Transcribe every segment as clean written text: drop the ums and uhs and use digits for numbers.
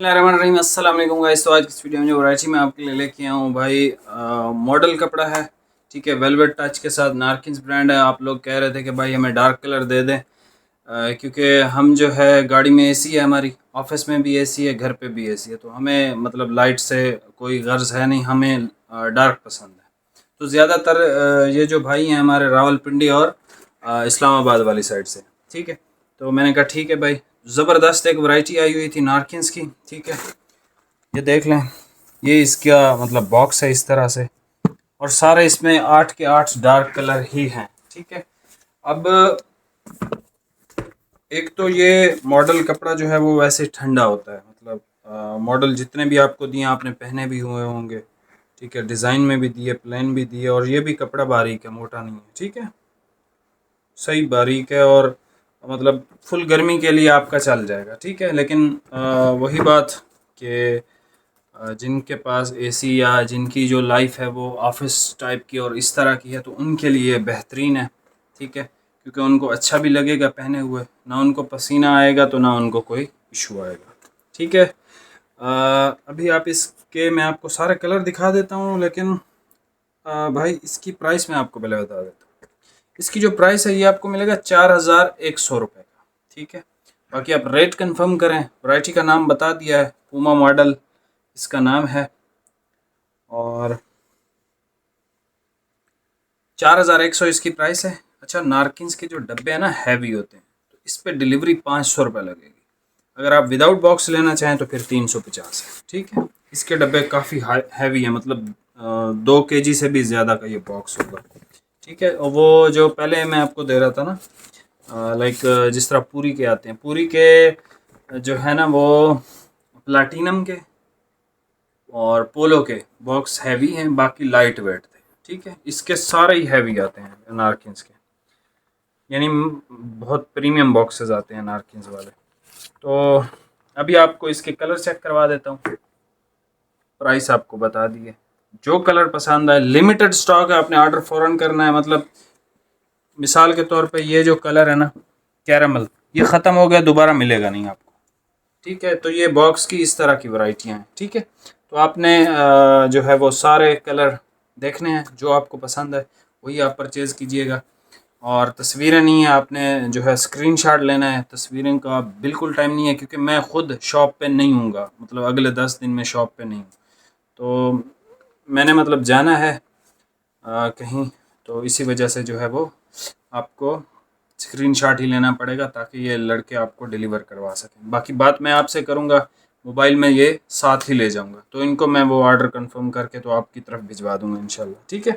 रहीम अस्सलाम वालेकुम गाइस। तो आज की इस वीडियो में जो वैरायटी मैं आपके लिए लेके आया हूँ भाई, मॉडल कपड़ा है। ठीक है, वेलवेट टच के साथ नारकिन्स ब्रांड है। आप लोग कह रहे थे कि भाई हमें डार्क कलर दे दें, क्योंकि हम जो है गाड़ी में एसी है, हमारी ऑफिस में भी एसी है, घर पे भी एसी है, तो हमें मतलब लाइट से कोई गर्ज है नहीं, हमें डार्क पसंद है। तो ज़्यादातर ये जो भाई हैं हमारे रावलपिंडी और इस्लामाबाद वाली साइड से। ठीक है, तो मैंने कहा ठीक है भाई, ज़बरदस्त एक वैरायटी आई हुई थी नारकिन्स की। ठीक है, ये देख लें, ये इसका मतलब बॉक्स है इस तरह से, और सारे इसमें 8 के 8 डार्क कलर ही हैं। ठीक है, अब एक तो ये मॉडल कपड़ा जो है वो वैसे ठंडा होता है, मतलब मॉडल जितने भी आपको दिए आपने पहने भी हुए होंगे। ठीक है, डिज़ाइन में भी दिए, प्लेन भी दिए, और ये भी कपड़ा बारीक है, मोटा नहीं है। ठीक है, सही बारीक है, और मतलब फुल गर्मी के लिए आपका चल जाएगा। ठीक है, लेकिन वही बात कि जिनके पास एसी या जिनकी जो लाइफ है वो ऑफिस टाइप की और इस तरह की है, तो उनके लिए बेहतरीन है। ठीक है, क्योंकि उनको अच्छा भी लगेगा पहने हुए, ना उनको पसीना आएगा तो ना उनको कोई इशू आएगा। ठीक है, अभी आप इसके मैं आपको सारे कलर दिखा देता हूँ, लेकिन भाई इसकी प्राइस मैं आपको पहले बता देता हूँ। इसकी जो प्राइस है ये आपको मिलेगा 4100 रुपये का। ठीक है, बाकी आप रेट कंफर्म करें। वैरायटी का नाम बता दिया है, पूमा मॉडल इसका नाम है, और 4100 इसकी प्राइस है। अच्छा, नारकिन्स के जो डब्बे हैं ना हैवी होते हैं, तो इस पर डिलीवरी 500 रुपये लगेगी। अगर आप विदाउट बॉक्स लेना चाहें तो फिर 350 है। ठीक है, इसके डब्बे काफ़ी हैवी है, मतलब 2 kg से भी ज़्यादा का ये बॉक्स होगा। ठीक है, और वो जो पहले मैं आपको दे रहा था ना, लाइक जिस तरह पूरी के आते हैं, पूरी के जो है ना वो प्लाटीनम के और पोलो के बॉक्स हैवी हैं, बाकी लाइट वेट थे। ठीक है, इसके सारे ही हैवी आते हैं नारकिन्स के, यानी बहुत प्रीमियम बॉक्सेस आते हैं नारकिन्स वाले। तो अभी आपको इसके कलर चेक करवा देता हूँ, प्राइस आपको बता दिए। जो कलर पसंद आए, लिमिटेड स्टॉक है, आपने ऑर्डर फ़ौरन करना है। मतलब मिसाल के तौर पे ये जो कलर है ना कैरामल, ये ख़त्म हो गया, दोबारा मिलेगा नहीं आपको। ठीक है, तो ये बॉक्स की इस तरह की वैरायटियाँ हैं। ठीक है, तो आपने जो है वो सारे कलर देखने हैं, जो आपको पसंद है वही आप परचेज़ कीजिएगा। और तस्वीरें नहीं है, आपने जो है स्क्रीनशॉट लेना है। तस्वीरें का बिल्कुल टाइम नहीं है, क्योंकि मैं ख़ुद शॉप पे नहीं हूँगा, मतलब अगले 10 दिन में शॉप पे नहीं हूँ, तो मैंने मतलब जाना है कहीं, तो इसी वजह से जो है वो आपको स्क्रीनशॉट ही लेना पड़ेगा, ताकि ये लड़के आपको डिलीवर करवा सकें। बाकी बात मैं आपसे करूँगा, मोबाइल में ये साथ ही ले जाऊँगा, तो इनको मैं वो ऑर्डर कंफर्म करके तो आपकी तरफ भिजवा दूँगा इंशाल्लाह। ठीक है,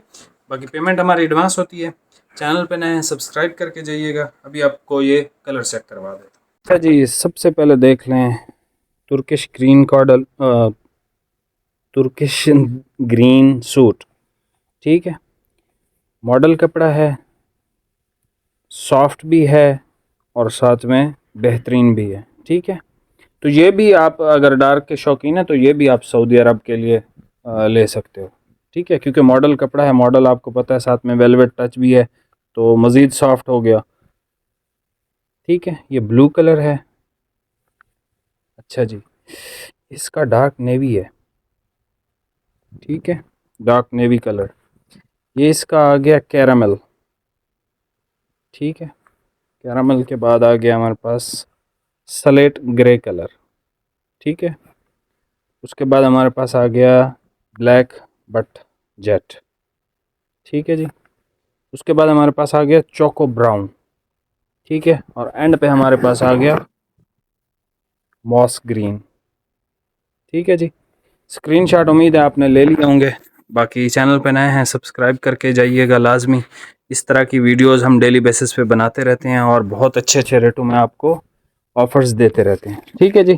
बाकी पेमेंट हमारी एडवांस होती है। चैनल पे नए हैं, सब्सक्राइब करके जाइएगा। अभी आपको ये कलर चेक करवा देता हूँ। अच्छा जी, सबसे पहले देख लें तुर्किश ग्रीन कॉडल, तुर्किश ग्रीन सूट। ठीक है, मॉडल कपड़ा है, सॉफ्ट भी है और साथ में बेहतरीन भी है। ठीक है, तो ये भी आप अगर डार्क के शौकीन है तो ये भी आप सऊदी अरब के लिए ले सकते हो। ठीक है, क्योंकि मॉडल कपड़ा है, मॉडल आपको पता है, साथ में वेलवेट टच भी है, तो मज़ीद सॉफ्ट हो गया। ठीक है, ये ब्लू कलर है। अच्छा जी, इसका डार्क नेवी है। ठीक है, डार्क नेवी कलर। ये इसका आ गया कैरामल। ठीक है, कैरामल के बाद आ गया हमारे पास स्लेट ग्रे कलर। ठीक है, उसके बाद हमारे पास आ गया ब्लैक बट जेट। ठीक है जी, उसके बाद हमारे पास आ गया चोको ब्राउन। ठीक है, और एंड पे हमारे पास आ गया मॉस ग्रीन। ठीक है जी, स्क्रीनशॉट उम्मीद है आपने ले लिए होंगे। बाकी चैनल पे नए हैं, सब्सक्राइब करके जाइएगा लाजमी। इस तरह की वीडियोस हम डेली बेसिस पे बनाते रहते हैं, और बहुत अच्छे अच्छे रेटों में आपको ऑफर्स देते रहते हैं। ठीक है जी,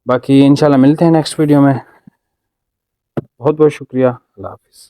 बाकी इंशाल्लाह मिलते हैं नेक्स्ट वीडियो में। बहुत बहुत शुक्रिया, अल्लाह हाफिज़।